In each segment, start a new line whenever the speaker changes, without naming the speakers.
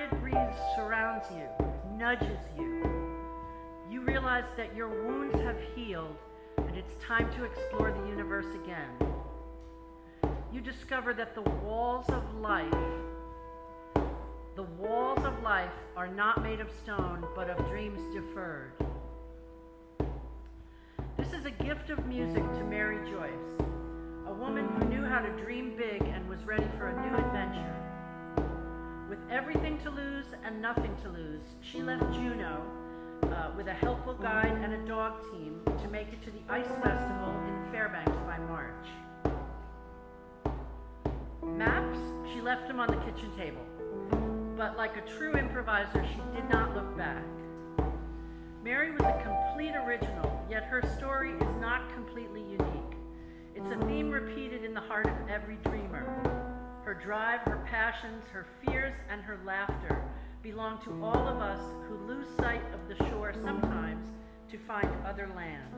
quiet breeze surrounds you, nudges you. You realize that your wounds have healed and it's time to explore the universe again. You discover that the walls of life are not made of stone, but of dreams deferred. This is a gift of music to Mary Joyce, a woman who knew how to dream big and was ready for a new adventure. With everything to lose and nothing to lose, she left Juneau with a helpful guide and a dog team to make it to the Ice Festival in Fairbanks by March. Maps, she left them on the kitchen table. But like a true improviser, she did not look back. Mary was a complete original, yet her story is not completely unique. It's a theme repeated in the heart of every dreamer. Her drive, her passions, her fears, and her laughter belong to all of us who lose sight of the shore sometimes to find other lands.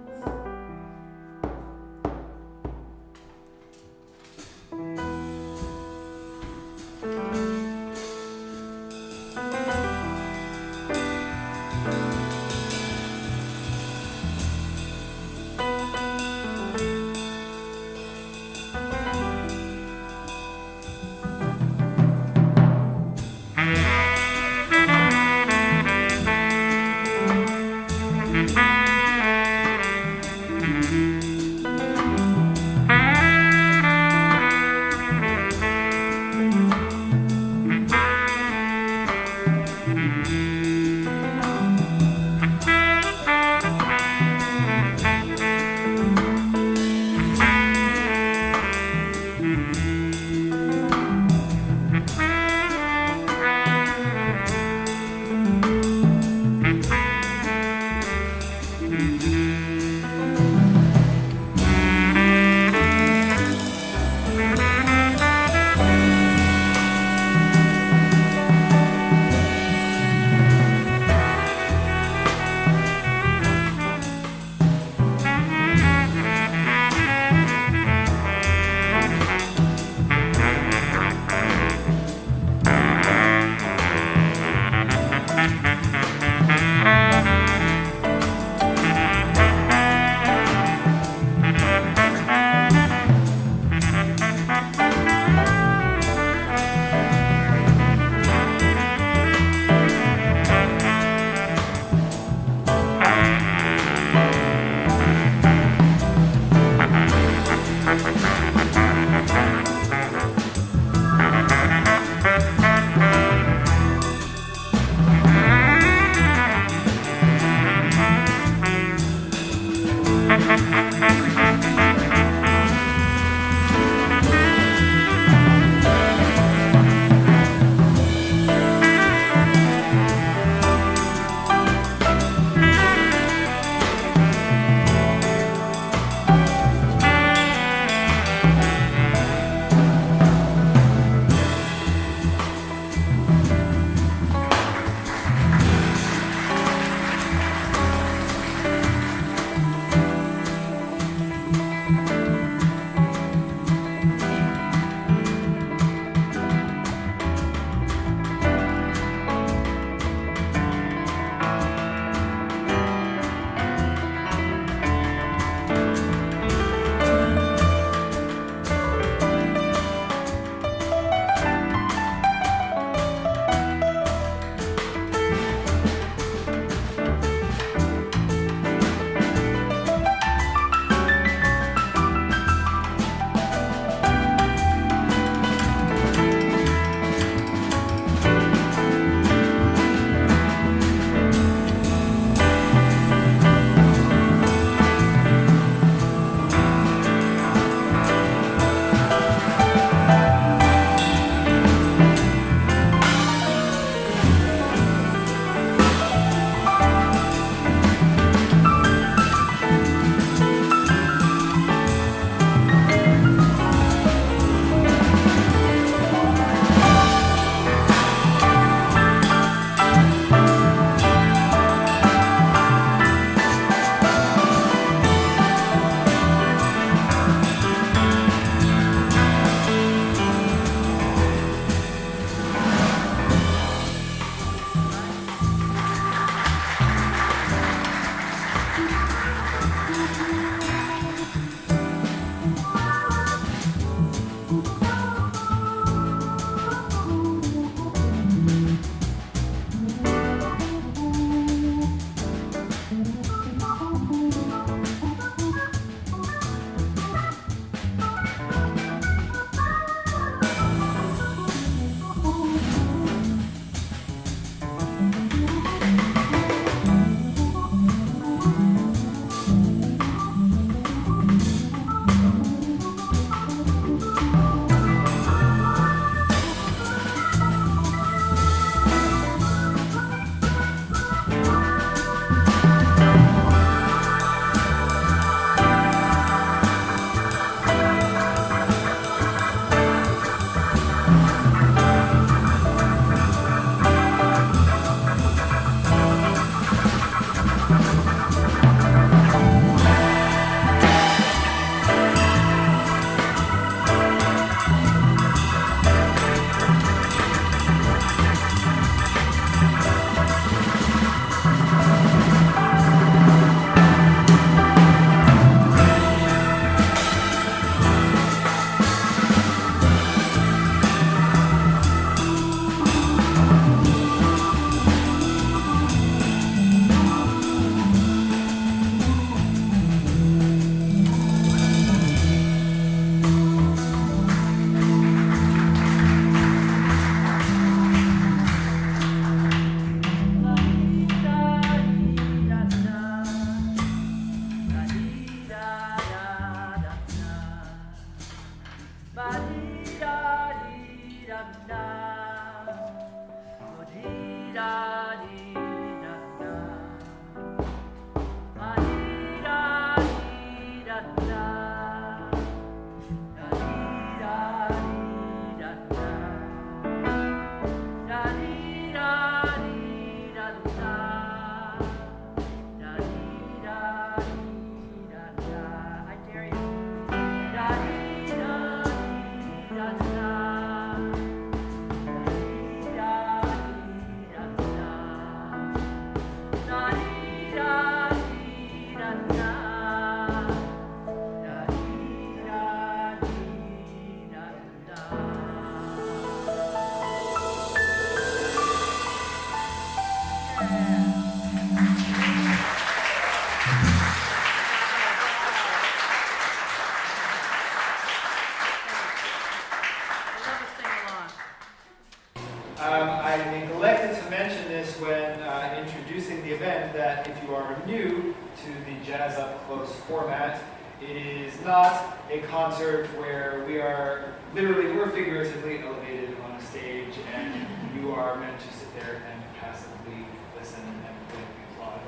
I neglected to mention this when introducing the event, that if you are new to the Jazz Up Close format, it is not a concert where we are literally or figuratively elevated on a stage and you are meant to sit there and passively listen and politically applaud.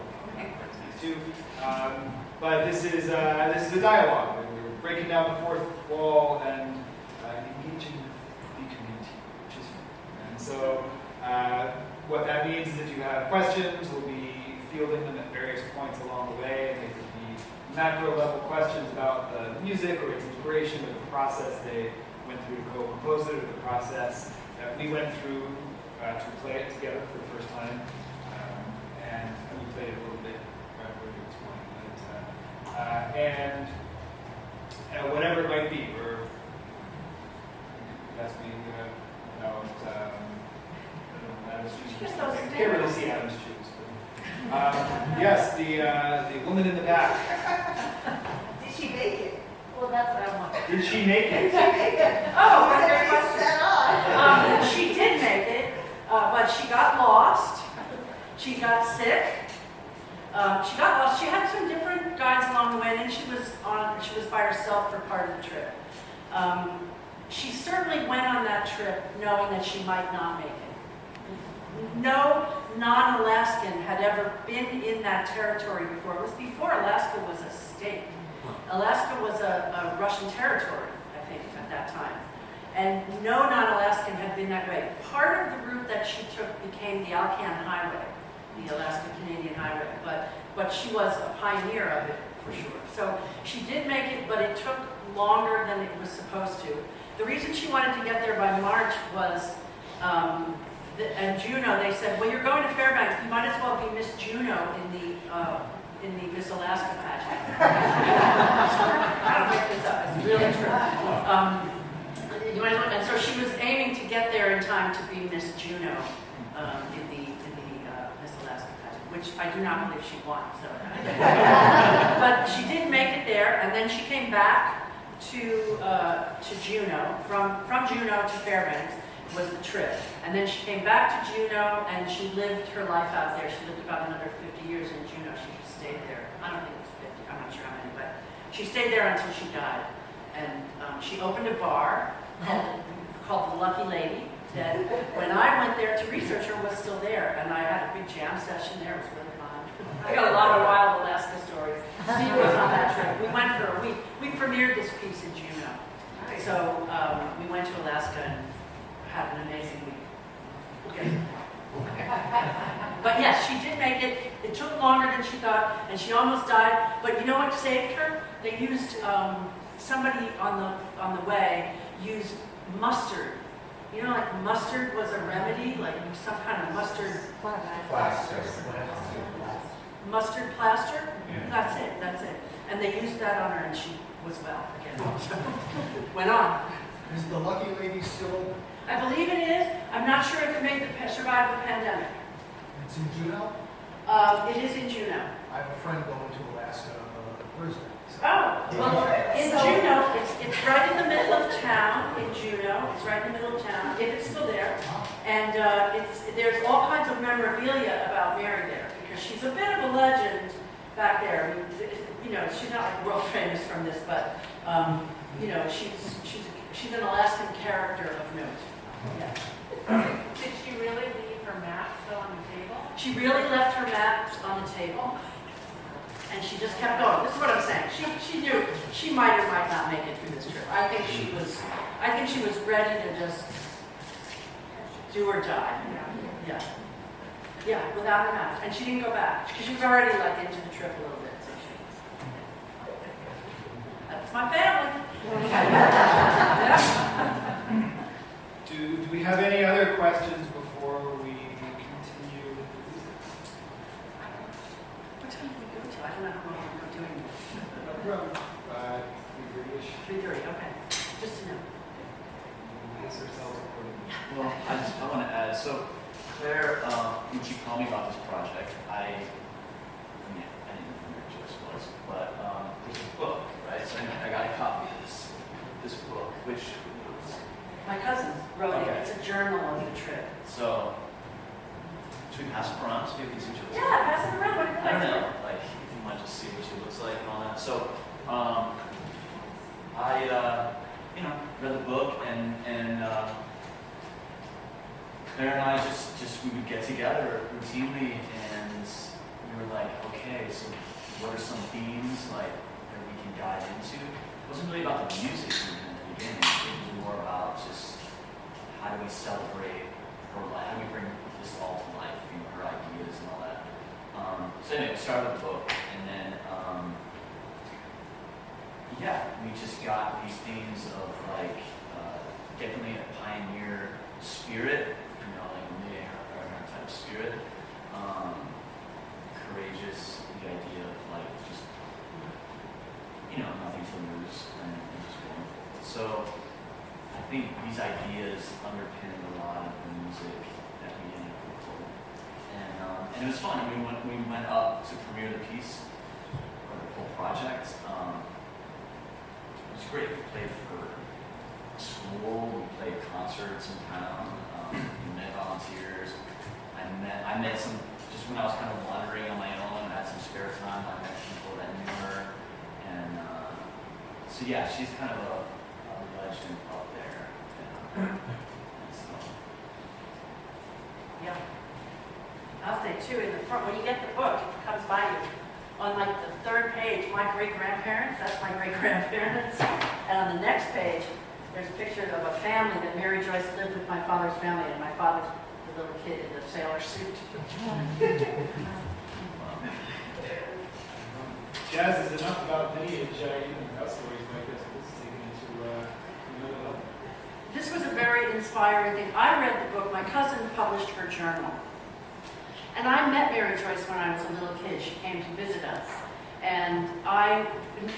These two. But this is a dialogue. We're breaking down the fourth wall and engaging the community, which is fun. And so what that means is if you have questions, we'll be fielding them at various points along the way. And they could be macro level questions about the music or its integration with the process they went through to co-compose it, or the process that we went through to play it together for the first time. And we played it a little bit right where it was going. And whatever it might be, or that's me about Adam's shoes. I can't really see Adam's shoes. But, yes, the woman in the back.
Did she make it?
Well, that's what I want.
Did she make it?
Did she make it?
Oh,
She
very
said
much.
she set on.
She did make it, but she got lost. She got sick. She got lost. She had some different guides along the way, and then she was by herself for part of the trip. She certainly went on that trip knowing that she might not make it. No non-Alaskan had ever been in that territory before. It was before Alaska was a state. Alaska was a Russian territory, I think, at that time. And no non-Alaskan had been that way. Part of the route that she took became the Alcan Highway, the Alaska-Canadian Highway, but she was a pioneer of it, for sure. So she did make it, but it took longer than it was supposed to. The reason she wanted to get there by March was, and Juneau, they said, well, you're going to Fairbanks, you might as well be Miss Juneau in the Miss Alaska pageant. I don't make this up, it's really true. And so she was aiming to get there in time to be Miss Juneau in the Miss Alaska pageant, which I do not believe she won. So. But she did make it there, and then she came back to Juneau. From Juneau to Fairbanks was the trip. And then she came back to Juneau, and she lived her life out there. She lived about another 50 years in Juneau. She just stayed there. I don't think it was 50, I'm not sure how many, but she stayed there until she died. And she opened a bar called The Lucky Lady, that when I went there to research her was still there. And I had a big jam session there. It was really fun. I got a lot of wild Alaska stories. Steve was on that trip. We went for a week. We premiered this piece in Juneau. So we went to Alaska and had an amazing week. Okay. But yes, she did make it. It took longer than she thought, and she almost died. But you know what saved her? They used somebody on the way used mustard. You know, like mustard was a remedy, like some kind of mustard. Mustard plaster? Yeah. That's it. And they used that on her, and she was well again. So, went on.
Is the Lucky Lady still open?
I believe it is. I'm not sure if it survived the pandemic.
It's in Juneau?
It is in Juneau.
I have a friend going to Alaska Thursday.
Oh, well, in Juneau, it's right in the middle of town, in Juneau. It's right in the middle of town, if it's still there. And there's all kinds of memorabilia about Mary there, because she's a bit of a legend back there. I mean, you know, she's not like world famous from this, but, you know, she's an Alaskan character of note. Yeah.
Did she really leave her maps on the table?
She really left her maps on the table. And she just kept going. This is what I'm saying. She knew she might or might not make it through this trip. I think she was ready to just do or die. Yeah. Yeah, without her maps. And she didn't go back. Because she was already like into the trip a little bit. So that's my family.
Do we have any other questions before we continue?
What time did we go to? I don't know how long we're doing this.
3:30-ish.
3:30, okay. Just to know.
Yes, ourselves accordingly.
Well, I want to add, so Claire, when she called me about this project, I didn't know who your choice was, but there's a book, right? So I got a copy of this book, which was
My cousin wrote it.
Okay.
It's a journal of the trip.
So, should we pass it around so people can see what she looks like?
Yeah, pass it around. What do you
I don't
think?
know, like, if you might just see what she looks like and all that. So, you know, read the book and Claire and I we would get together routinely and we were like, okay, so what are some themes like that we can dive into? It wasn't really about the music even at the beginning. It was more about just how do we celebrate her life, how do we bring this all to life, you know, her ideas and all that. So anyway, we started with the book, and then, yeah, we just got these themes of like, definitely a pioneer spirit, you know, like really our type of spirit, courageous, the idea of like just, you know, nothing to lose and just going forward. So I think these ideas underpinned a lot of the music that we ended up recording. And it was fun. We went up to premiere the piece, or the whole project. It was great. We played for school, we played concerts in town, we met volunteers. I met some, just when I was kind of wandering on my own, I had some spare time, I met people that knew her. And so yeah, she's kind of a legend up there. And so,
Yeah. I'll say too, in the front, when you get the book, it comes by you. On like the third page, my great-grandparents, that's my great-grandparents. And on the next page, there's a picture of a family that Mary Joyce lived with my father's family, and my father's the little kid in the sailor suit.
Jazz is enough about lineage, even without stories like this. This is taken into another level.
This was a very inspiring thing. I read the book. My cousin published her journal. And I met Mary Joyce when I was a little kid. She came to visit us. And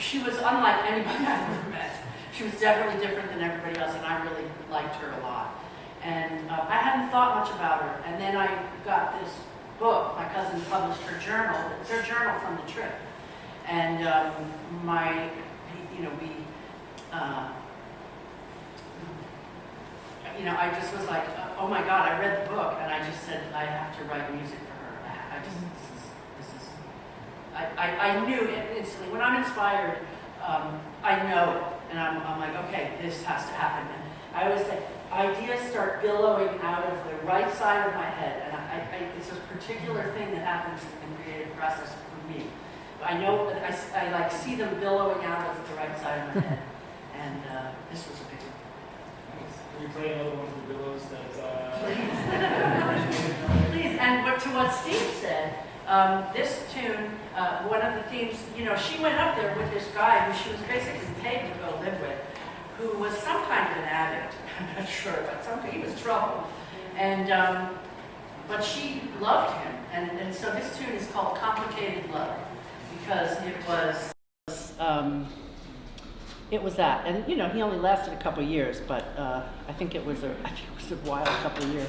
she was unlike anybody I've ever met. She was definitely different than everybody else, and I really liked her a lot. And I hadn't thought much about her. And then I got this book. My cousin published her journal. It's her journal from the trip. And I just was like, oh my God, I read the book, and I just said, I have to write music for her. I knew it instantly. When I'm inspired, I know, and I'm like, okay, this has to happen. And I always say, ideas start billowing out of the right side of my head, and it's a particular thing that happens in the creative process for me. I know, I like see them billowing out of the right side of my head, and this was a big one.
Can we play another one of the billows that...
Please, and to what Steve said, this tune, one of the themes, she went up there with this guy who she was basically paid to go live with, who was some kind of an addict, I'm not sure, but he was trouble. And, but she loved him, and so this tune is called Complicated Love, because it was that. And, he only lasted a couple years, but I think it was a wild couple years.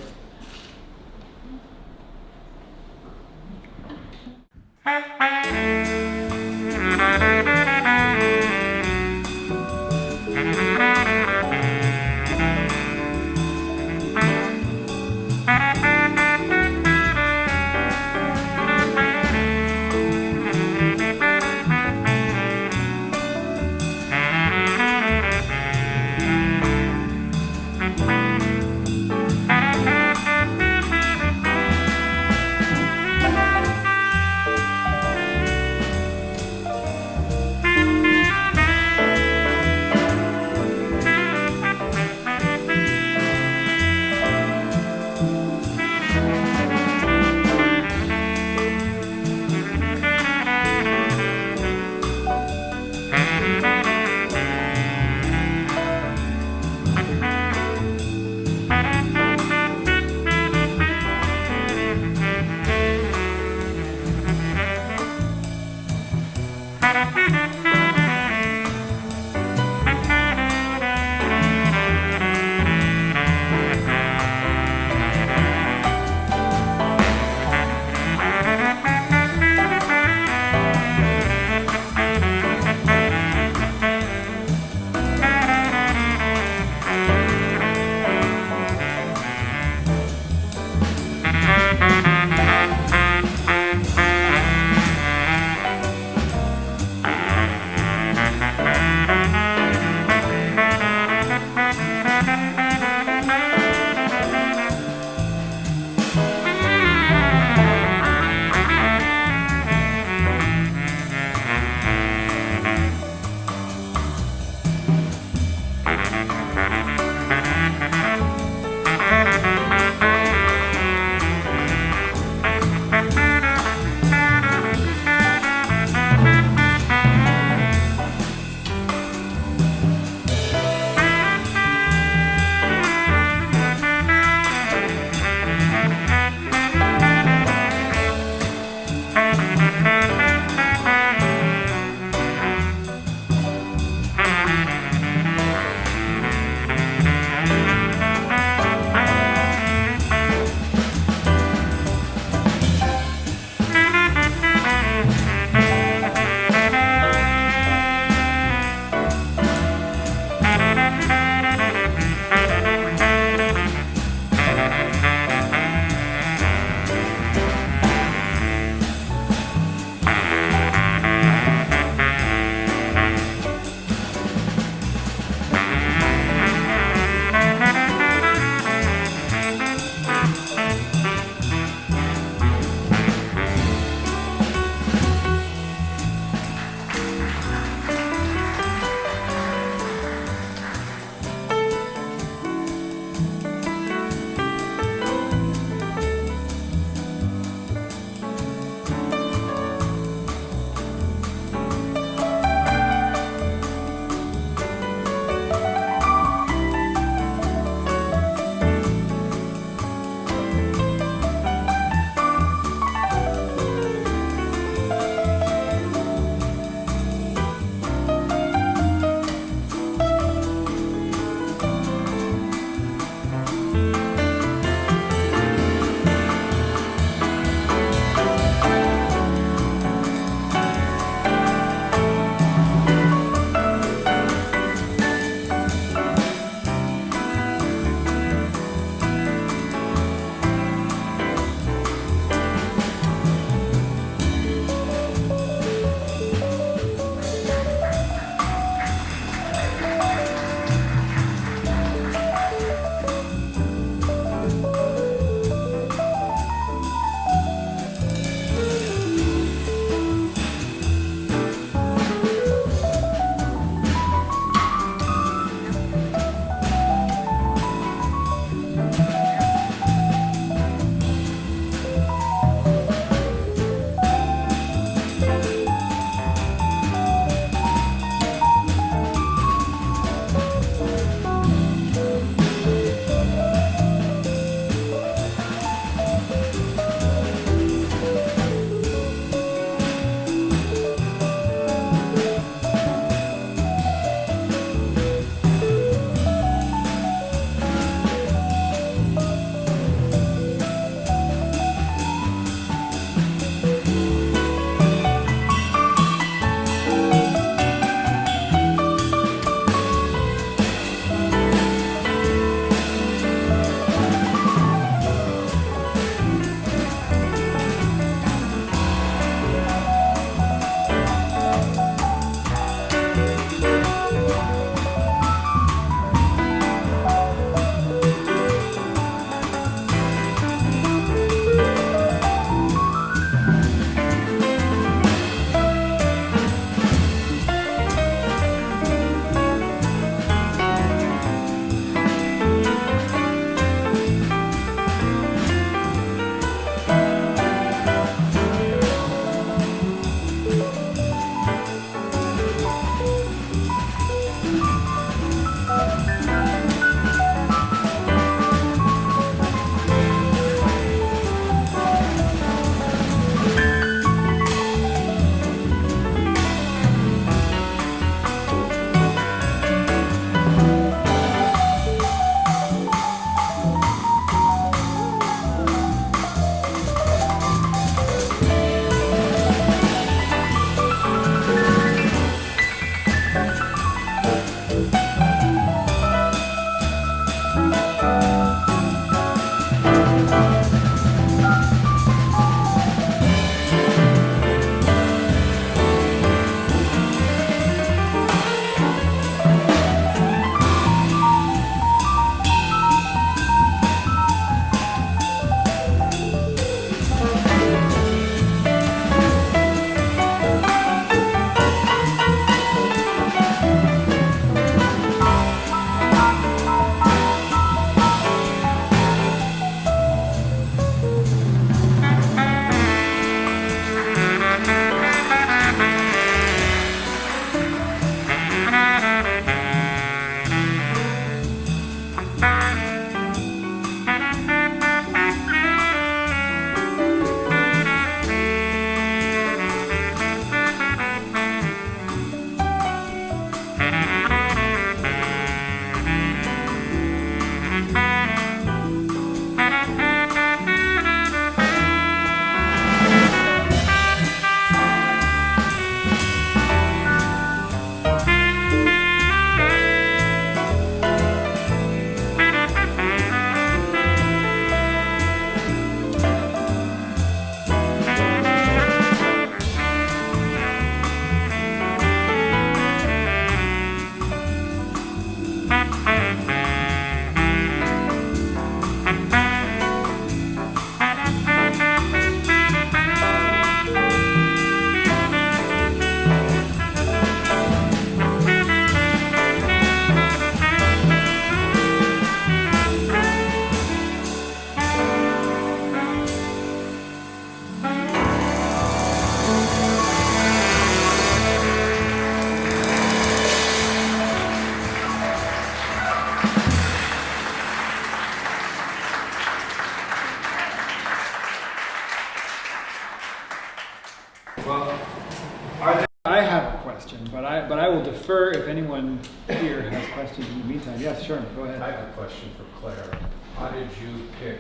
if anyone here has questions in the meantime. Yes, sure, go
I
ahead.
have a question for Claire. How did you pick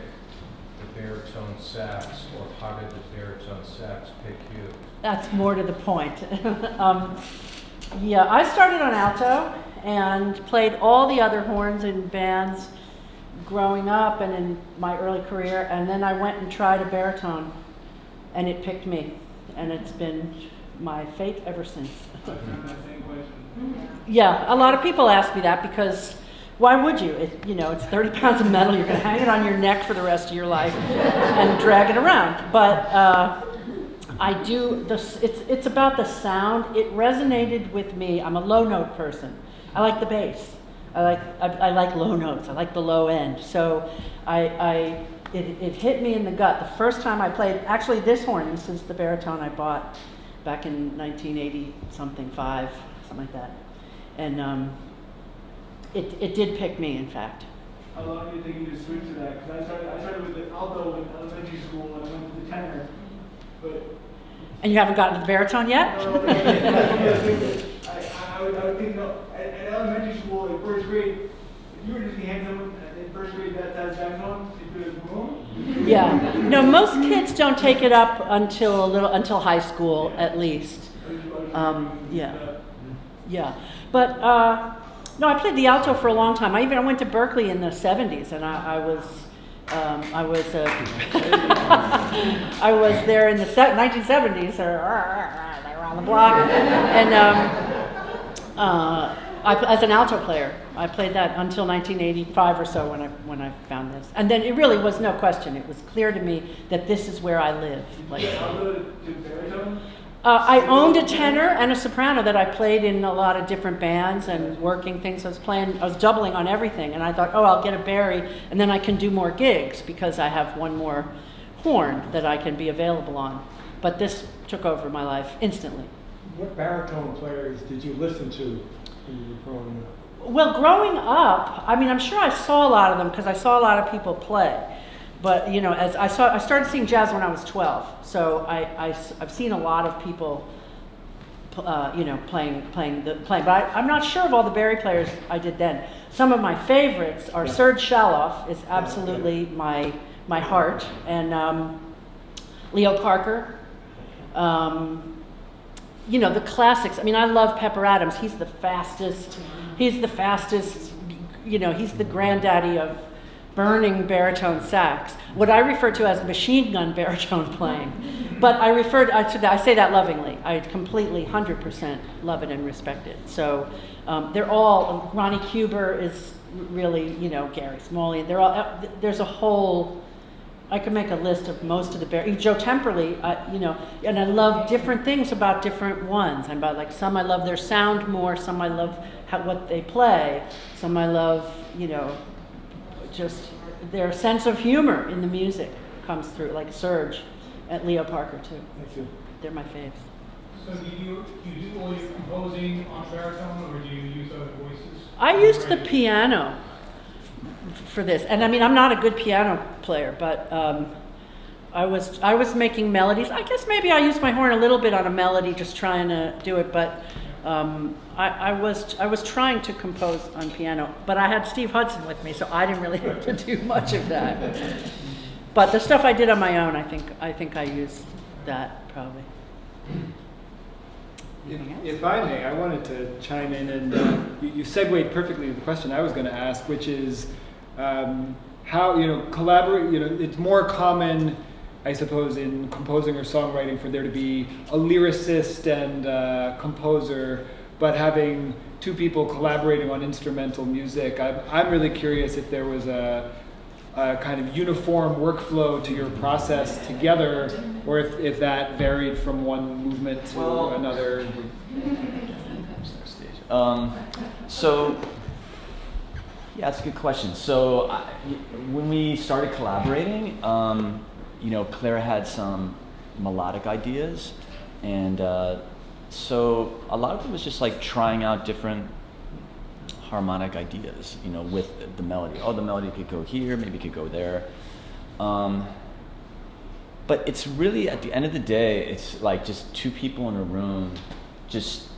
the baritone sax, or how did the baritone sax pick you?
That's more to the point. Yeah, I started on alto and played all the other horns in bands growing up and in my early career, and then I went and tried a baritone, and it picked me, and it's been my fate ever since. Yeah, a lot of people ask me that because why would you? It's 30 pounds of metal. You're going to hang it on your neck for the rest of your life and drag it around. But I do. It's about the sound. It resonated with me. I'm a low note person. I like the bass. I like low notes. I like the low end. So it hit me in the gut the first time I played. Actually, this horn. This is the baritone I bought back in 1980 something 5, something like that, and it did pick me, in fact.
How long did it take you to switch to that? Because I started with the alto in elementary school and I went to the tenor, but.
And you haven't gotten to the baritone yet?
No, I would think, at elementary school, in first grade, if you were just hand someone in first grade that saxophone, it could boom.
Yeah. No, most kids don't take it up until high school, at least. Yeah. But no, I played the alto for a long time. I went to Berkeley in the 70s, and I was there in the 1970s, or they were on the block, and as an alto player, I played that until 1985 or so when I found this, and then it really was no question. It was clear to me that this is where I live. I owned a tenor and a soprano that I played in a lot of different bands and working things. I was doubling on everything, and I thought, I'll get a bari, and then I can do more gigs because I have one more horn that I can be available on. But this took over my life instantly.
What baritone players did you listen to when you were growing up?
Well, growing up, I'm sure I saw a lot of them because I saw a lot of people play. But as I started seeing jazz when I was 12, so I've seen a lot of people, playing. But I'm not sure of all the bari players I did then. Some of my favorites are Serge Shaloff is absolutely my heart, and Leo Parker. The classics. I love Pepper Adams. He's the fastest. He's the granddaddy of burning baritone sax, what I refer to as machine gun baritone playing. But I say that lovingly. I completely, 100% love it and respect it. So they're all, Ronnie Cuber is really, Gary Smalley, they're all, there's a whole, I could make a list of most of the Joe Temperley, and I love different things about different ones. And about some I love their sound more, some I love what they play, some I love, just their sense of humor in the music comes through, like Serge and Leo Parker too.
Thank you.
They're my faves.
So do you do all your composing on baritone, or do you use other voices?
I used the piano for this, and I'm not a good piano player, but I was making melodies. I guess maybe I used my horn a little bit on a melody, just trying to do it, but I was trying to compose on piano, but I had Steve Hudson with me, so I didn't really have to do much of that. But the stuff I did on my own, I think I used that probably.
If I may, I wanted to chime in, and you segued perfectly to the question I was going to ask, which is how collaborate. It's more common, I suppose, in composing or songwriting for there to be a lyricist and composer, but having two people collaborating on instrumental music, I'm really curious if there was a kind of uniform workflow to your process together, or if that varied from one movement to another.
Yeah, that's a good question. So when we started collaborating, Claire had some melodic ideas, and so a lot of it was just trying out different harmonic ideas, with the melody. The melody could go here, maybe it could go there. But it's really, at the end of the day, it's just two people in a room just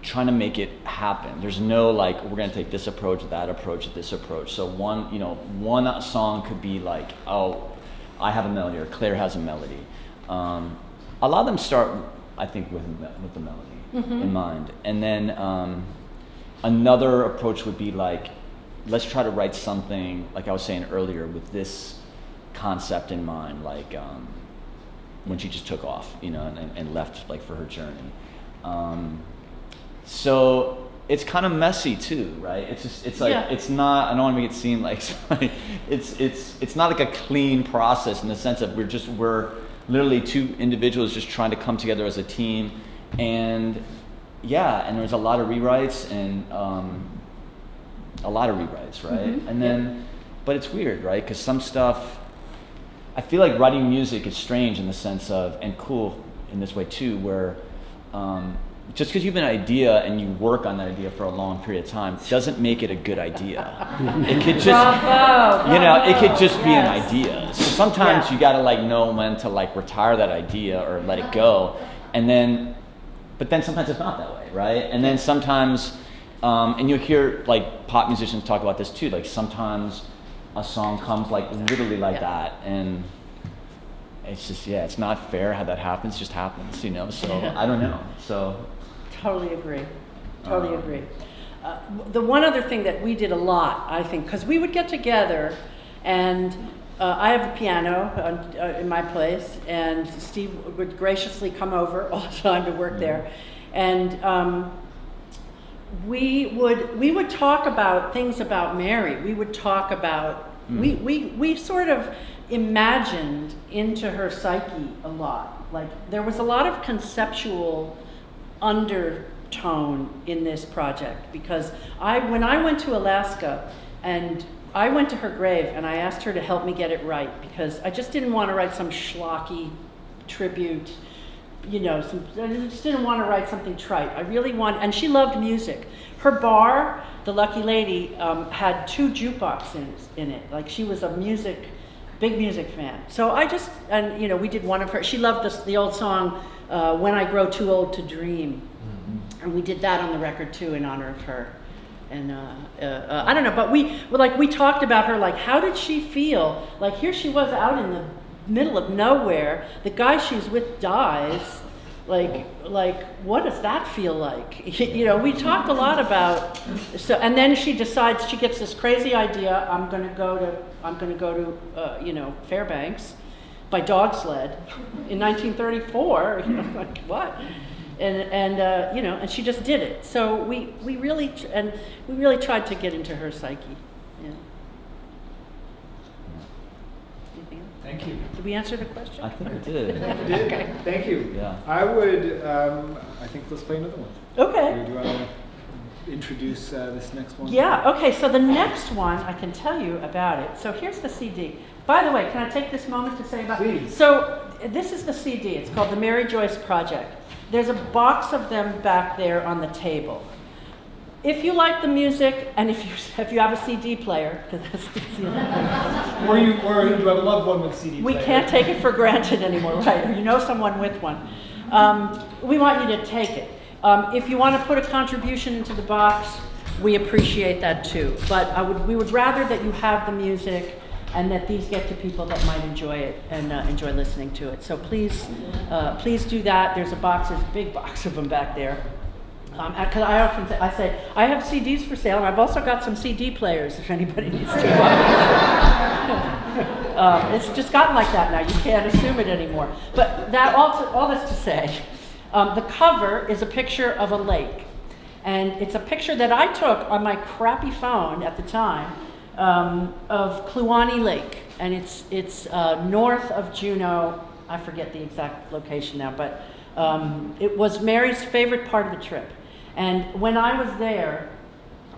trying to make it happen. There's no like, we're gonna take this approach, that approach, this approach. So one song could be like, oh, I have a melody, or Claire has a melody. A lot of them start, I think, with the melody in mind. And then another approach would be like, let's try to write something, like I was saying earlier, with this concept in mind, like when she just took off, and left like for her journey. So it's kind of messy too, right? It's like, it's not, I don't want to make it seem like, it's not like a clean process in the sense that we're literally two individuals just trying to come together as a team. And there's a lot of rewrites and right? And then, but it's weird, right? Because some stuff, I feel like writing music is strange in the sense of, and cool in this way too, where just because you have an idea and you work on that idea for a long period of time doesn't make it a good idea. It could just, it could just be an idea. So sometimes you gotta like know when to like retire that idea or let it go, but then sometimes it's not that way, right? And then sometimes, and you'll hear like pop musicians talk about this too. Like sometimes a song comes like literally like that, and it's just it's not fair how that happens. It just happens, So I don't know. So
totally agree. The one other thing that we did a lot, I think, because we would get together, and I have a piano in my place, and Steve would graciously come over all the time to work there, and we would talk about things about Mary. We would talk about we sort of imagined into her psyche a lot. Like there was a lot of conceptual undertone in this project, because when I went to Alaska and I went to her grave and I asked her to help me get it right, because I just didn't want to write some schlocky tribute, I just didn't want to write something trite. I really and she loved music. Her bar, the Lucky Lady, had 2 jukeboxes in it. Like she was a big music fan. So we did one of her, she loved the old song, When I Grow Too Old to Dream. And we did that on the record too in honor of her. And I don't know, but we talked about her, like how did she feel? Like here she was out in the middle of nowhere, the guy she's with dies, like what does that feel like? We talked a lot about, and then she decides, she gets this crazy idea, I'm gonna go to Fairbanks by dog sled in 1934, like what? And she just did it. So we really tried to get into her psyche. Yeah. Anything else?
Thank you.
Did we answer the question?
I think we did.
You did?
Okay.
Thank you.
Yeah.
I would, I think let's play another one.
Okay.
Do you want to introduce this next one?
Yeah, okay, so the next one, I can tell you about it. So here's the CD. By the way, can I take this moment to say about it?
Please.
So this is the CD. It's called the Mary Joyce Project. There's a box of them back there on the table. If you like the music, and if you have a CD player, because that's the other
or you have a loved one with CD
we
player.
can't take it for granted anymore, right? Or you know someone with one. We want you to take it. If you want to put a contribution into the box, we appreciate that too. But we would rather that you have the music and that these get to people that might enjoy it and enjoy listening to it. So please do that. There's a big box of them back there. Because I often say, I have CDs for sale, and I've also got some CD players if anybody needs to buy. It's just gotten like that now. You can't assume it anymore. But that all this to say, the cover is a picture of a lake. And it's a picture that I took on my crappy phone at the time of Kluane Lake. And it's north of Juneau. I forget the exact location now, but it was Mary's favorite part of the trip. And when I was there,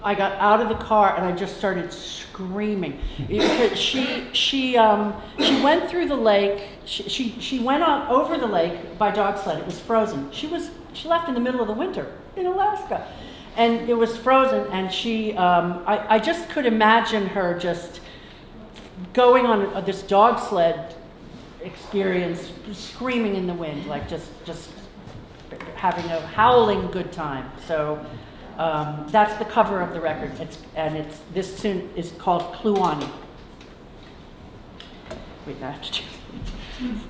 I got out of the car and I just started screaming. She went through the lake. She went on over the lake by dog sled. It was frozen. She left in the middle of the winter in Alaska, and it was frozen. And I just could imagine her just going on this dog sled experience, screaming in the wind, like just having a howling good time. So that's the cover of the record. This tune is called Kluane. Wait, I have to do this.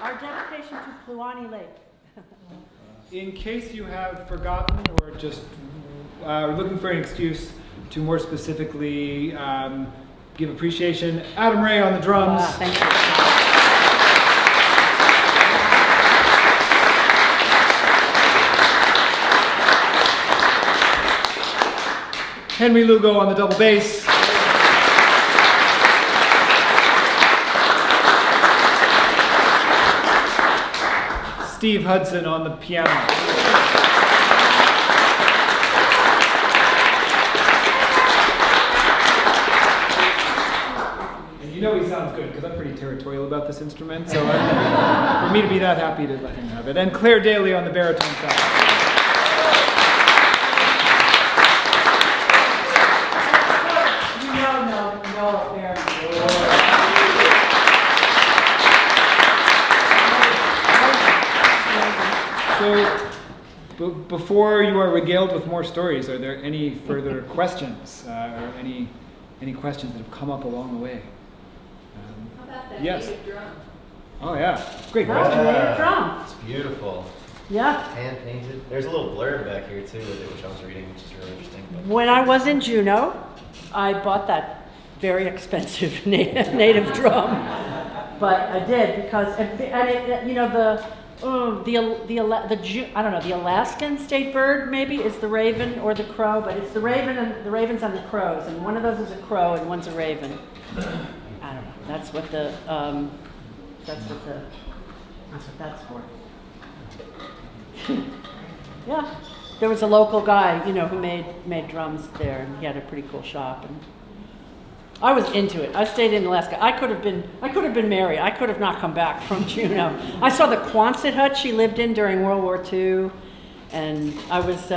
Our dedication to Kluane Lake.
In case you have forgotten or just looking for an excuse to more specifically give appreciation, Adam Ray on the drums.
Thank you.
Henry Lugo on the double bass. Steve Hudson on the piano. And you know he sounds good because I'm pretty territorial about this instrument, so for me to be that happy to let him have it. And Claire Daly on the baritone sax.
No, Baerman.
So, before you are regaled with more stories, are there any further questions or any questions that have come up along the way?
How about that
Yes.
native drum?
Oh yeah, great
Oh,
question.
native drum.
It's beautiful.
Yeah.
Hand painted. There's a little blurb back here too with it, which I was reading, which is really interesting. But
When I was in Juneau, I bought that very expensive native drum, but I did because and you know I don't know, the Alaskan state bird maybe is the raven or the crow, but it's the raven and the ravens and the crows, and one of those is a crow and one's a raven. I don't know. That's what that's for. Yeah, there was a local guy, you know, who made drums there, and he had a pretty cool shop, and I was into it. I stayed in Alaska. I could have been Mary. I could have not come back from Juneau. I saw the Quintet hut she lived in during World War II, and I was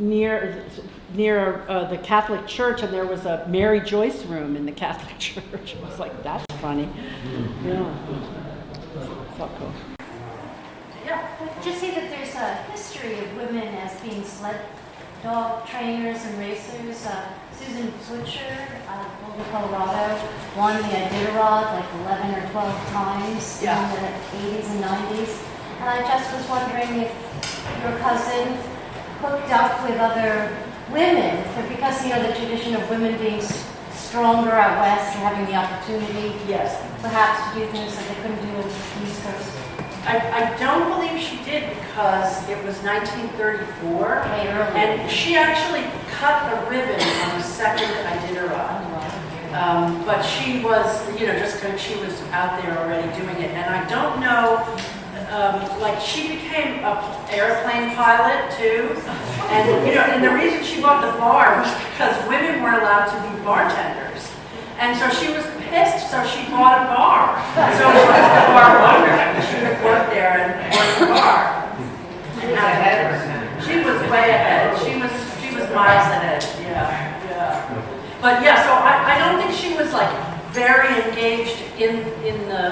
near the Catholic church, and there was a Mary Joyce room in the Catholic church. I was like, that's funny. Yeah, it's all cool.
Just see that there's a history of women as being sled dog trainers and racers. Susan Butcher, Boulder, Colorado, won the Iditarod like 11 or 12 times in the 80s and 90s. And I just was wondering if your cousin hooked up with other women, because you know the tradition of women being stronger out west and having the opportunity, perhaps to do things that they couldn't do in the East Coast.
I don't believe she did because it was 1934,
Way early.
and she actually cut the ribbon on the second Iditarod. But she was, you know, just because she was out there already doing it, and I don't know. Like she became an airplane pilot too, and you know, and the reason she bought the bar was because women weren't allowed to be bartenders, and so she was pissed, so she bought a bar. So she was the bar owner. She would work there and work the bar. She was way ahead. She was miles ahead. Yeah. But yeah, so I don't think she was like very engaged in the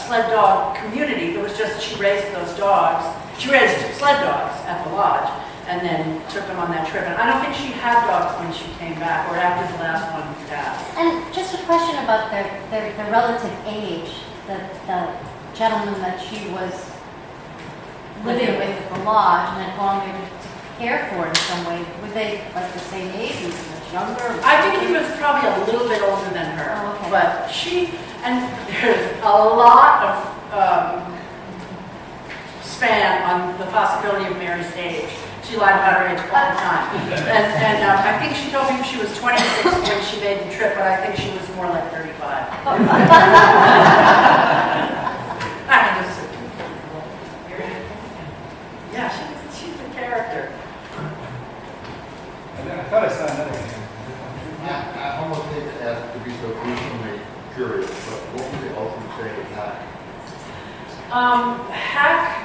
sled dog community. It was just she raised those dogs. She raised sled dogs at the lodge and then took them on that trip. And I don't think she had dogs when she came back or after the last one passed.
And just a question about the relative age, the gentleman that she was living with at the lodge and had gone there to care for in some way. Were they like the same age? Was he much younger?
I think he was probably a little bit older than her.
Oh, okay.
But and there's a lot of span on the possibility of Mary's age. She lied about her age all the time. And I think she told me she was 26 when she made the trip, but I think she was more like 35. I mean, yeah, she's a character.
I thought I saw another one.
Yeah, I almost hate to ask to be so gruesomely curious, but what would the ultimate say of that?
Hack,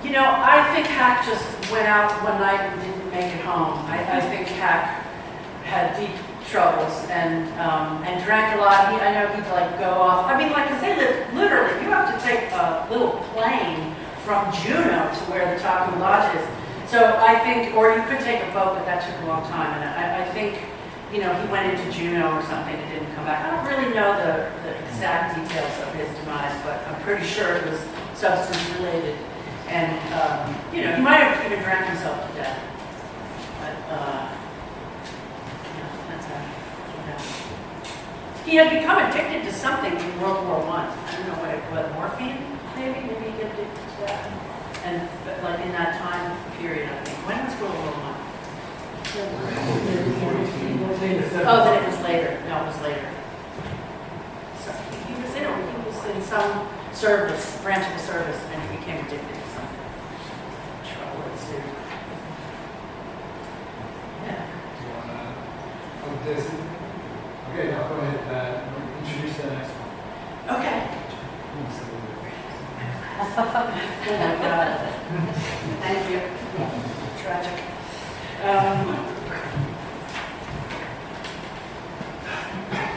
you know, I think Hack just went out one night and didn't make it home. I think Hack had deep troubles and drank a lot. I know he'd like go off. I mean, like, 'cause they live literally, you have to take a little plane from Juneau to where the Taku Lodge is. So I think, or you could take a boat, but that took a long time. And I think, you know, he went into Juneau or something and didn't come back. I don't really know the exact details of his demise, but I'm pretty sure it was substance related. And, you know, he might have even drank himself to death. But, yeah, that's how it happened. He had become addicted to something in World War I. I don't know what morphine, maybe he got addicted to that. And, but like in that time period, I think. When was World War I? Oh, then it was later. No, it was later. So he was in some service, branch of the service, and he became addicted to something. Trouble ensued. Yeah.
Okay, now go ahead, introduce the next one.
Okay. Oh my God. Thank you. Tragic.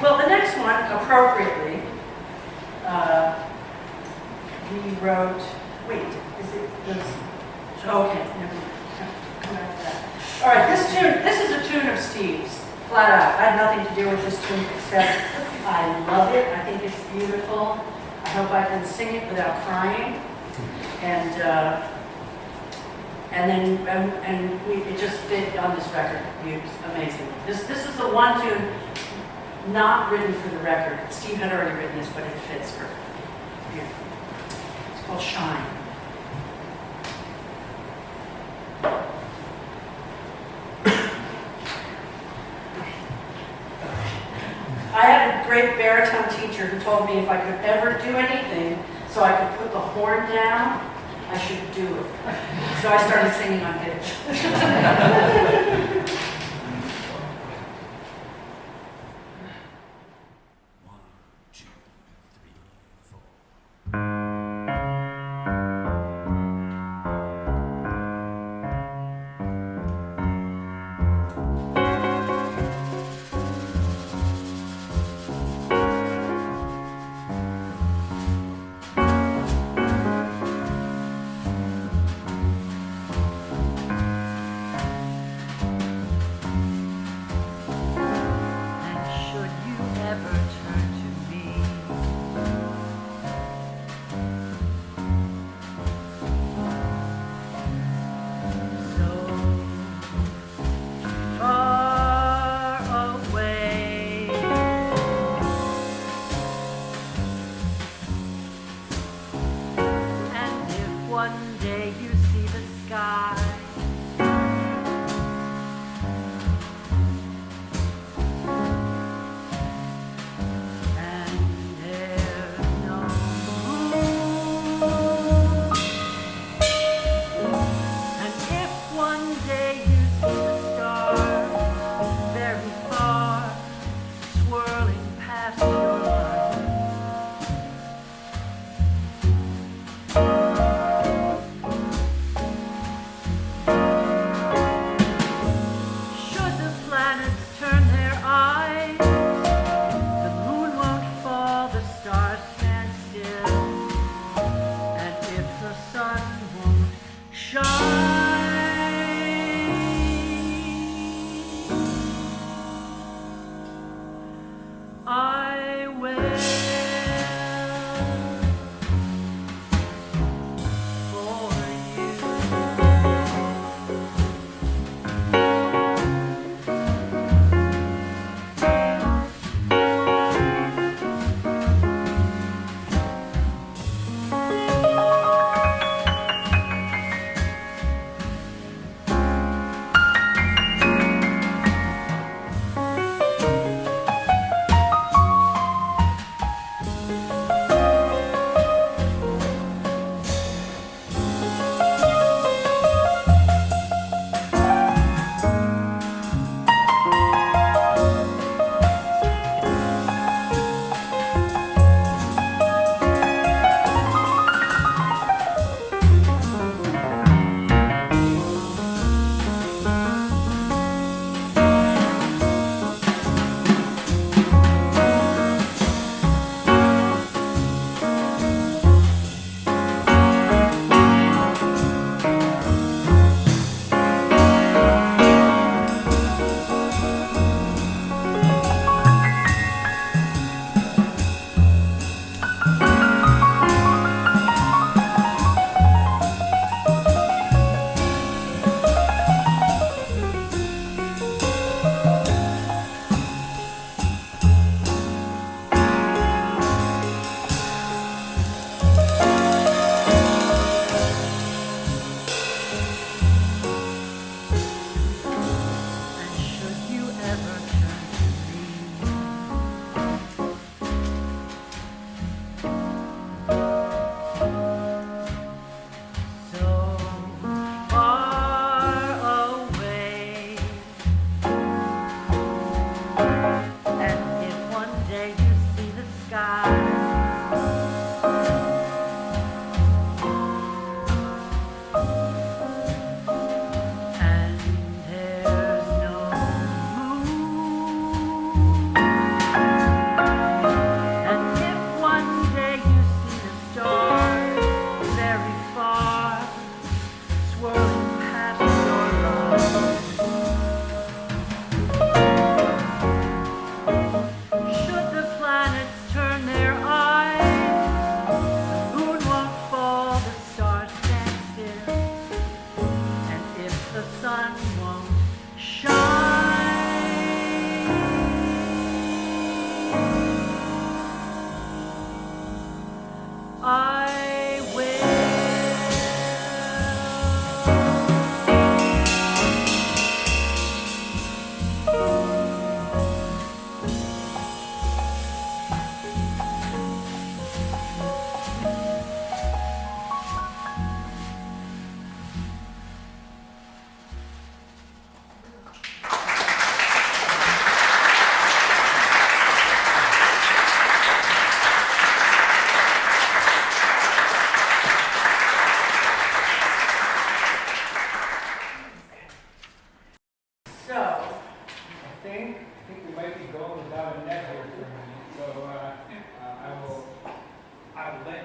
Well, the next one, appropriately, we wrote, wait, is it this? Okay, never mind. Come back to that. All right, this is a tune of Steve's, flat out. I had nothing to do with this tune except I love it. I think it's beautiful. I hope I can sing it without crying. And it just fit on this record. It's amazing. This is the one tune not written for the record. Steve had already written this, but it fits for here. It's called Shine. I had a great baritone teacher who told me if I could ever do anything so I could put the horn down, I should do it. So I started singing on pitch.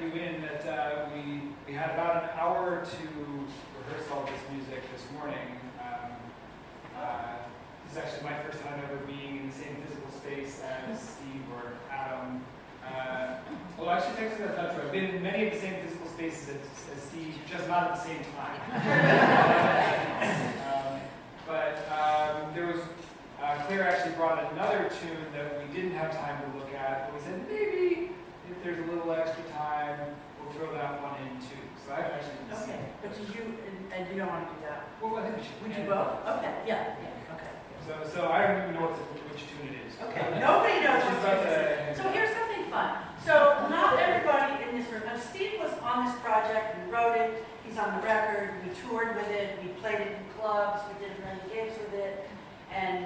you in that we had about an hour to rehearse all this music this morning. This is actually my first time ever being in the same physical space as Steve or Adam. Well, actually, technically that's not true. I've been in many of the same physical spaces as Steve, just not at the same time. There was, Claire actually brought another tune that we didn't have time to look at, but we said maybe if there's a little extra time, we'll throw that one in too. So I actually didn't see
Okay,
it.
but and you don't want to do that?
Well, I think we should.
We do both? Okay, yeah, okay.
So I don't even know which tune it is.
Okay, nobody knows
She's
what
about
it is.
to-
So here's something fun. So not everybody in this room, now Steve was on this project, we wrote it, he's on the record, we toured with it, we played it in clubs, we did many gigs with it, and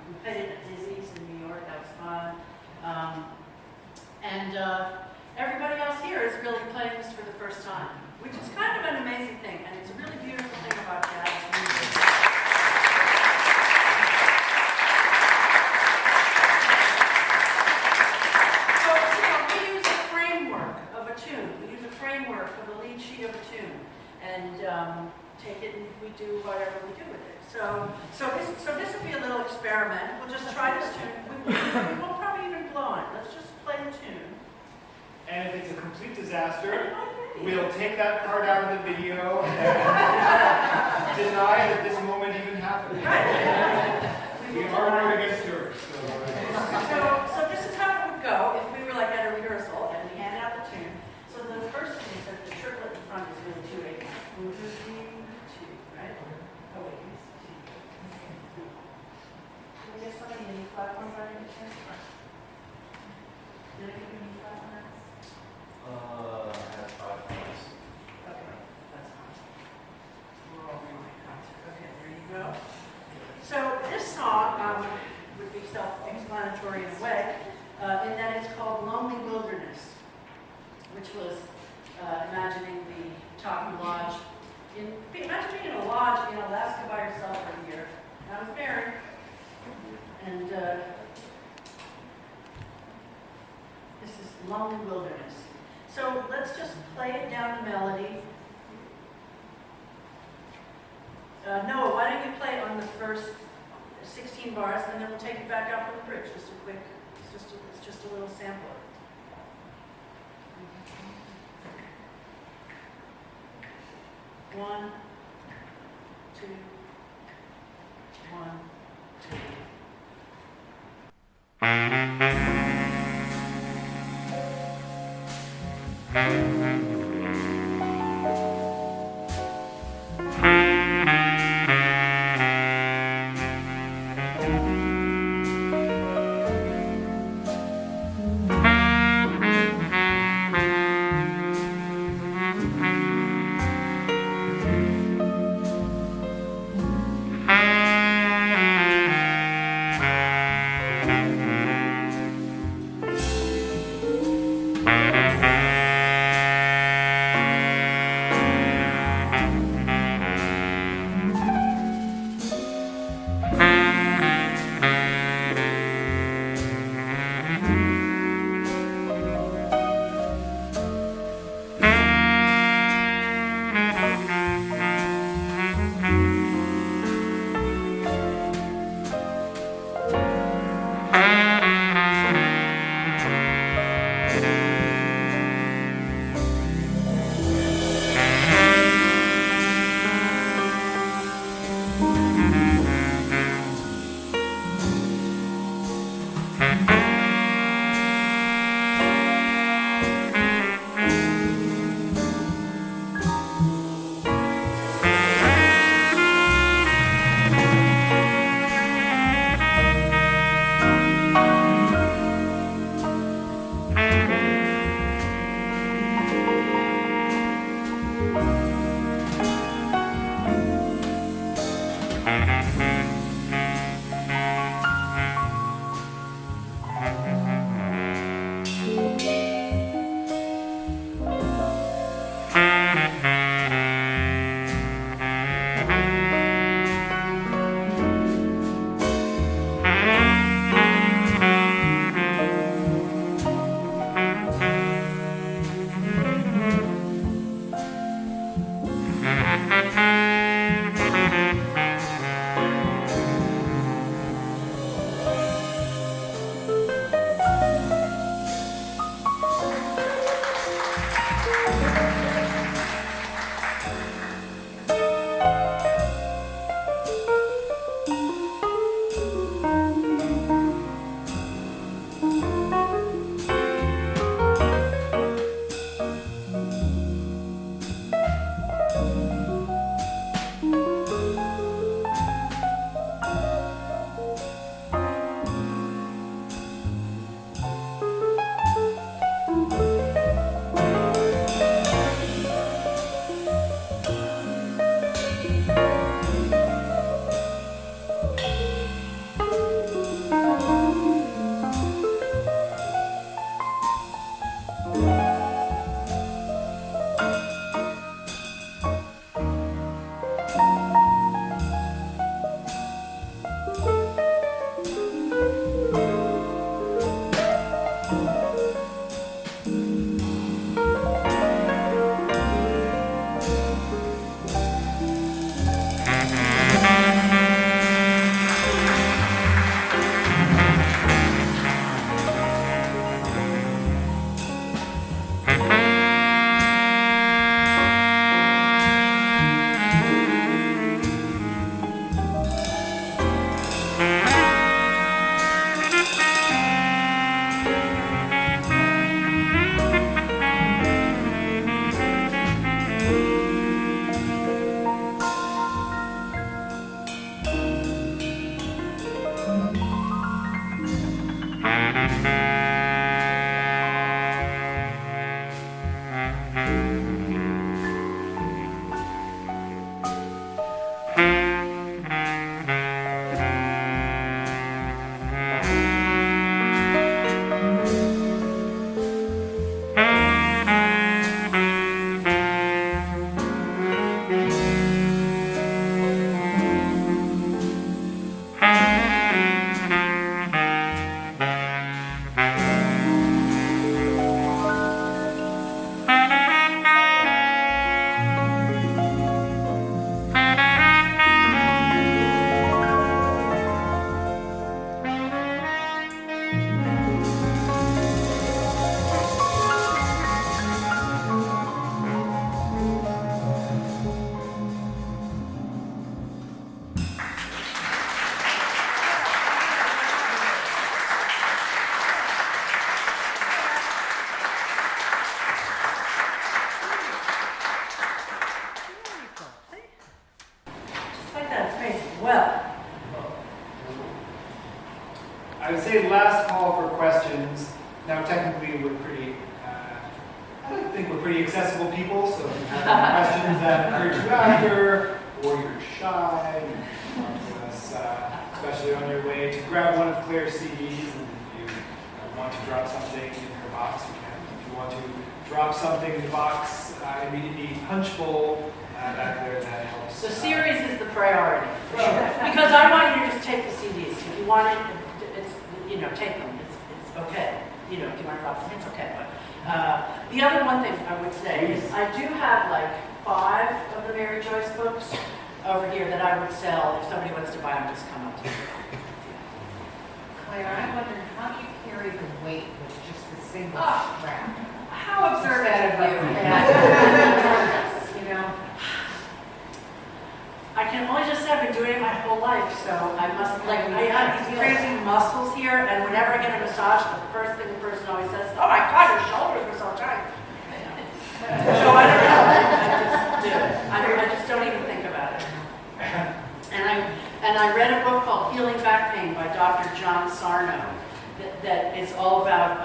we played it at Dizzy's in New York, that was fun. Everybody else here is really playing this for the first time, which is kind of an amazing thing, and it's a really beautiful thing about jazz music. Framework of the lead sheet of a tune, and take it and we do whatever we do with it. So this will be a little experiment. We'll just try this tune. We won't probably even blow it. Let's just play the tune.
And if it's a complete disaster, we'll take that part out of the video and deny that this moment even happened. We are going to get stirred.
So this is how it would go if we were like at a rehearsal and we hand out the tune. So the first thing is that the triplet in front is really 2/8. 2, right? Oh wait, it's 2. Did I get somebody in the flat one by any chance? Did I give you any flat ones?
I have 5 points.
Okay, that's fine. We're all in my concert. Okay, there you go. So this song would be self-explanatory in a way, in that it's called Lonely Wilderness, which was imagining the Talking Lodge. Imagine being in a lodge in Alaska by yourself for a year. I was married. And this is Lonely Wilderness. So let's just play it down the melody. Noah, why don't you play on the first 16 bars, and then we'll take it back out from the bridge. Just a quick, it's just a little sampler. 1, 2, 1, 2.
technically we're pretty, I think we're pretty accessible people, so if you have any questions that occur to you after, or you're shy, you can talk to us, especially on your way to grab one of Claire's CDs, and if you want to drop something in her box, you can. If you want to drop something in the box, immediately punch bowl back there, that helps.
The series is the priority, for sure. Because I want you to just take the CDs. If you want it, it's, you know, take them. It's okay. You know, if you want to drop them, it's okay. But the other one thing I would say is I do have like 5 of the Mary Joyce books over here that I would sell if somebody wants to buy them. Just come up to me.
Claire, I wonder how do you carry the weight with just the single strap?
How observant of you.
You know?
I can only just say I've been doing it my whole life, so I must, like, I have these crazy muscles here, and whenever I get a massage, the first thing the person always says, oh my God, your shoulders are so tight. So I don't know, I just do it. I just don't even think about it. And I read a book called Healing Back Pain by Dr. John Sarno that is all about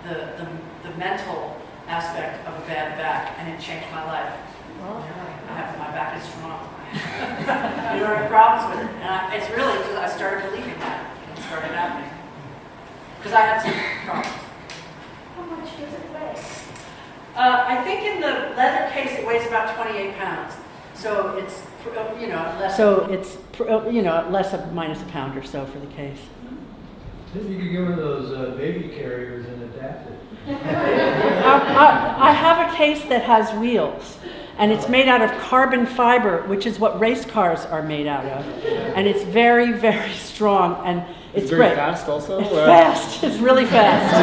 the mental aspect of a bad back, and it changed my life. My back is strong. You don't have problems with it. And it's really because I started believing that. It started happening. Because I had some problems.
How much does it weigh?
I think in the leather case it weighs about 28 pounds. So it's, you know, less. So it's, you know, less of minus a pound or so for the case.
Then you could give her those baby carriers and adapt it.
I have a case that has wheels, and it's made out of carbon fiber, which is what race cars are made out of. And it's very, very strong, and it's
very
great.
fast also?
It's fast. It's really fast.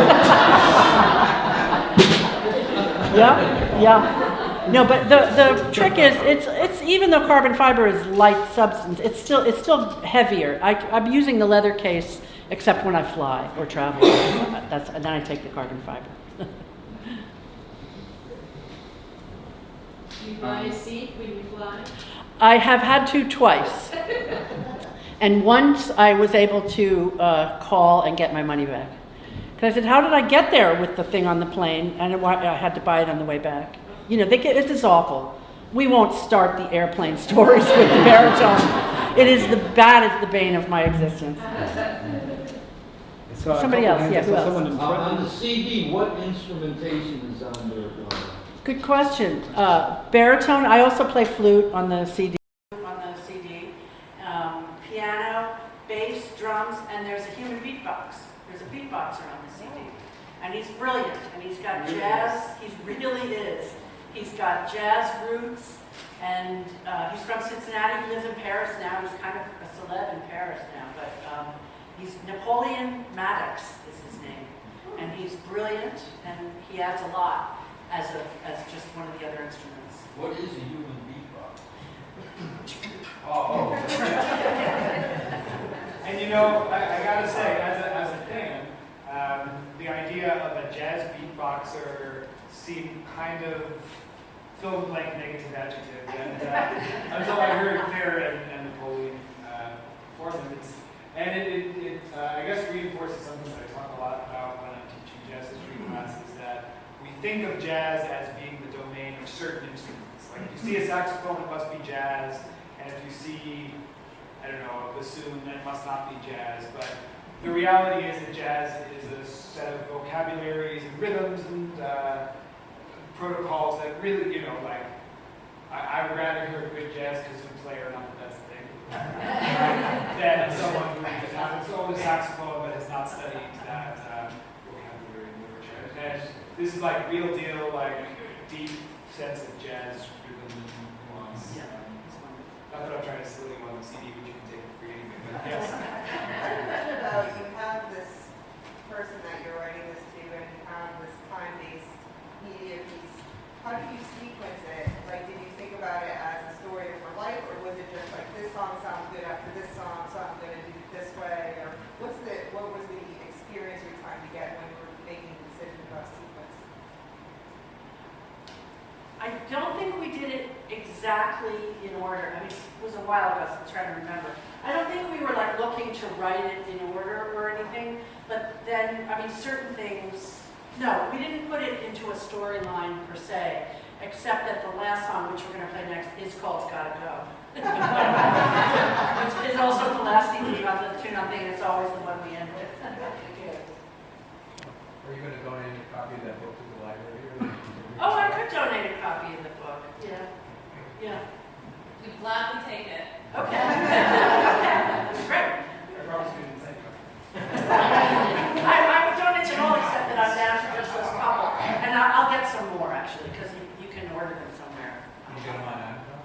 Yeah. No, but the trick is, it's even though carbon fiber is light substance, it's still heavier. I'm using the leather case except when I fly or travel. And then I take the carbon fiber.
Do you buy a seat when you fly?
I have had to twice. And once I was able to call and get my money back. Because I said, how did I get there with the thing on the plane? And I had to buy it on the way back. You know, this is awful. We won't start the airplane stories with the baritone. It is the bane of my existence. Somebody else, yeah, who else?
On the CD, what instrumentation is on there?
Good question. Baritone, I also play flute on the CD. Piano, bass, drums, and there's a human beatbox. There's a beatboxer on the CD. And he's brilliant, and he's got jazz, he really is. He's got jazz roots, and he's from Cincinnati, he lives in Paris now, he's kind of a celeb in Paris now, but he's Napoleon Maddox is his name. And he's brilliant, and he adds a lot as just one of the other instruments.
What is a human beatbox?
And you know, I gotta say, as a fan, the idea of a jazz beatboxer seemed kind of filled like negative adjective. And until I heard Claire and Napoleon perform them, it I guess reinforces something that I talk a lot about when I'm teaching jazz history classes, that we think of jazz as being the domain of certain instruments. Like if you see a saxophone, it must be jazz, and if you see, I don't know, a bassoon, that must not be jazz. But the reality is that jazz is a set of vocabularies and rhythms and protocols that really, you know, like, I would rather hear a good jazz kazoo player, not that that's the thing, than someone who just has its own saxophone but has not studied that vocabulary and literature. And this is like real deal, like deep sense of jazz rhythm and nuance. Not that I'm trying to steal you on the CD, which you can take it for anyway, but yes.
You have this person that you're writing this to, and you have this time-based media piece. How do you sequence it? Like, did you think about it as a story of her life, or was it just like, this song sounds good after this song, so I'm going to do it this way? Or what was the experience you're trying to get when you were making the decision about sequence?
I don't think we did it exactly exactly in order. I mean, it was a while ago, so I'm trying to remember. I don't think we were like looking to write it in order or anything, but then, I mean, certain things, no, we didn't put it into a storyline per se, except that the last song, which we're going to play next, is called Gotta Go. Which is also the last thing we got the tune I'm thinking it's always the one we end with.
Are you going to donate a copy of that book to the library?
Oh, I could donate a copy of the book. Yeah. Yeah.
We gladly take it.
Okay. Okay. Great.
I promise you the same copy.
I would donate them all except that I'm down for just this couple. And I'll get some more actually, because you can order them somewhere.
Can you get them on Amazon?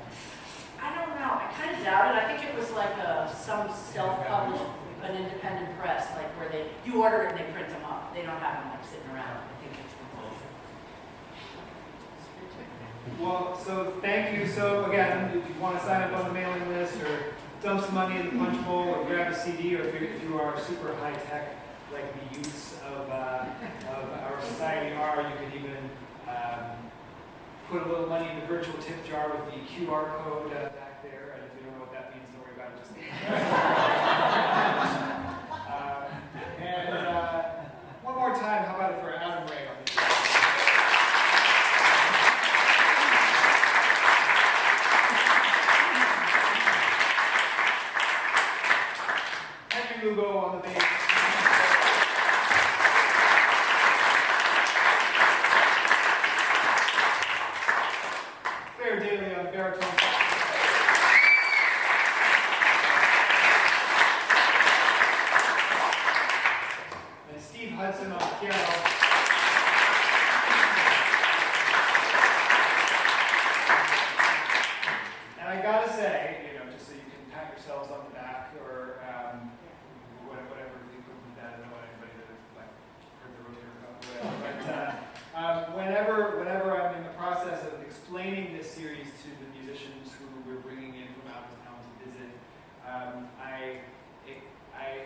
I don't know. I kind of doubt it. I think it was like some self-published, an independent press, like where you order it and they print them up. They don't have them like sitting around. I think it's
Well, so thank you. So again, if you want to sign up on the mailing list or dump some money in the punch bowl or grab a CD, or if you are super high tech like the youths of our society are, you could even put a little money in the virtual tip jar with the QR code back there. And if you don't know what that means, don't worry about it. Just one more time, how about it for Adam Ray on the Lugo on the bass. Daly on the baritone. And Steve Hudson on the piano. And I gotta say, just so you can pat yourselves on the back or whatever you put with that. I don't want anybody to like hurt the rotator cuff or whatever. But whenever I'm in the process of explaining this series to the musicians who we're bringing in from out of town to visit, I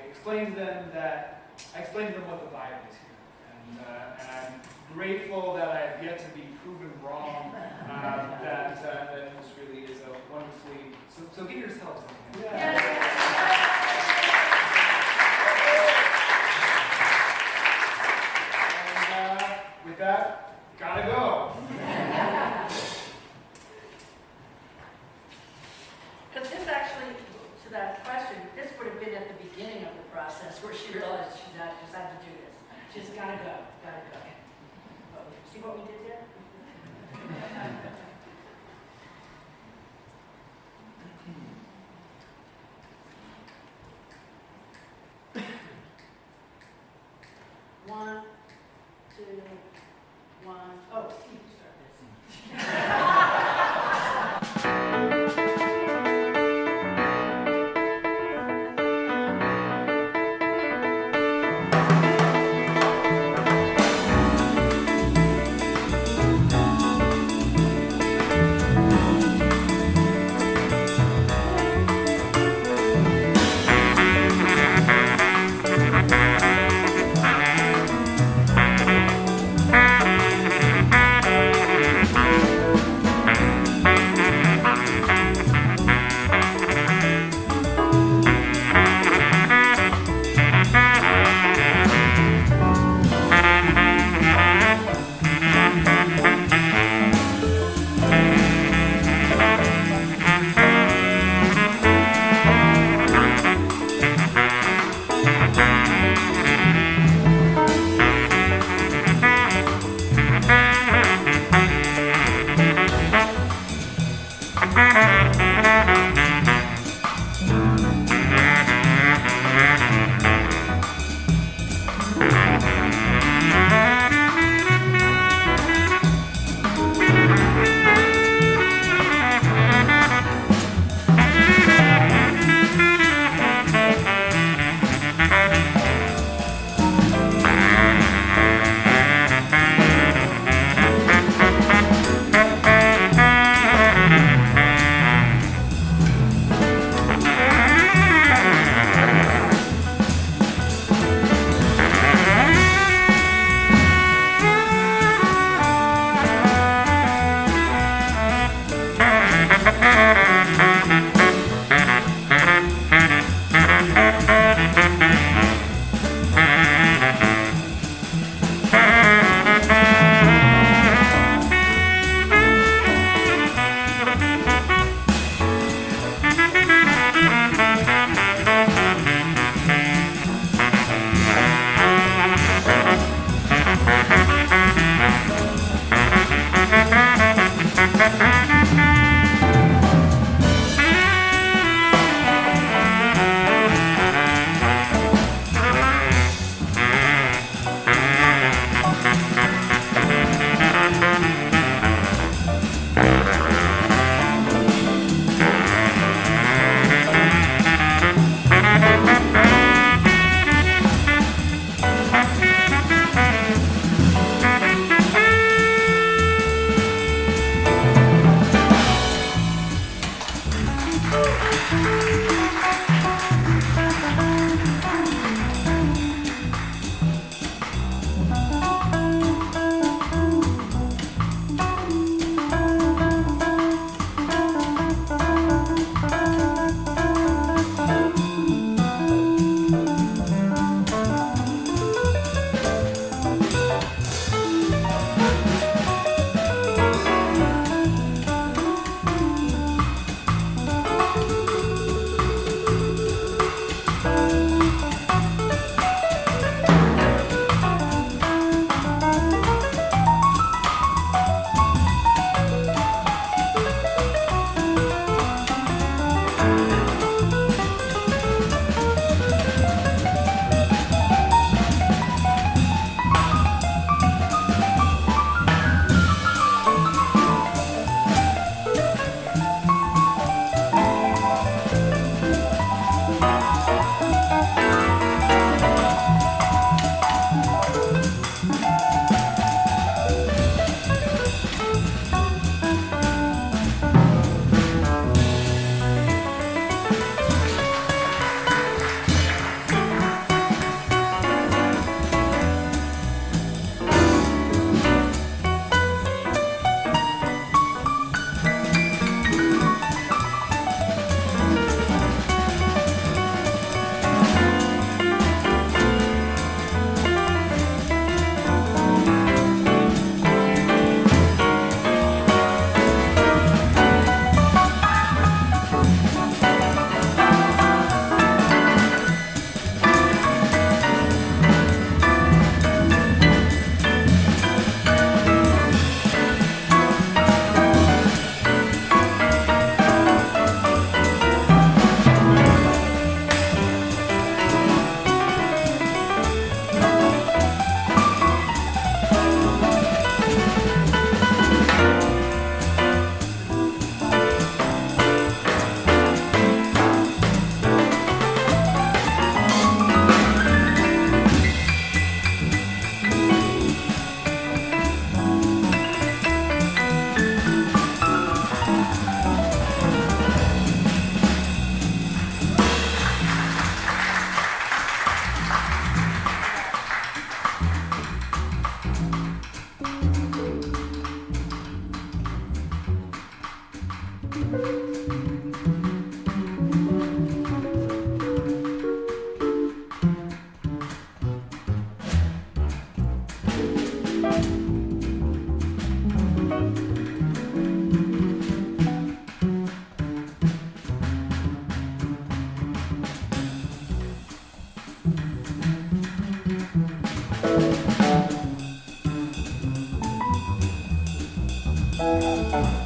explain to them what the vibe is here, and I'm grateful that I have yet to be proven wrong. That this really is a wonderfully so give yourselves a hand. Yeah. With that, gotta go.
Because this actually, to that question, this would have been at the beginning of the process where she realized she just had to do this. She's gotta go, gotta go. See what we did there? One, two, one. Oh,
Thank you.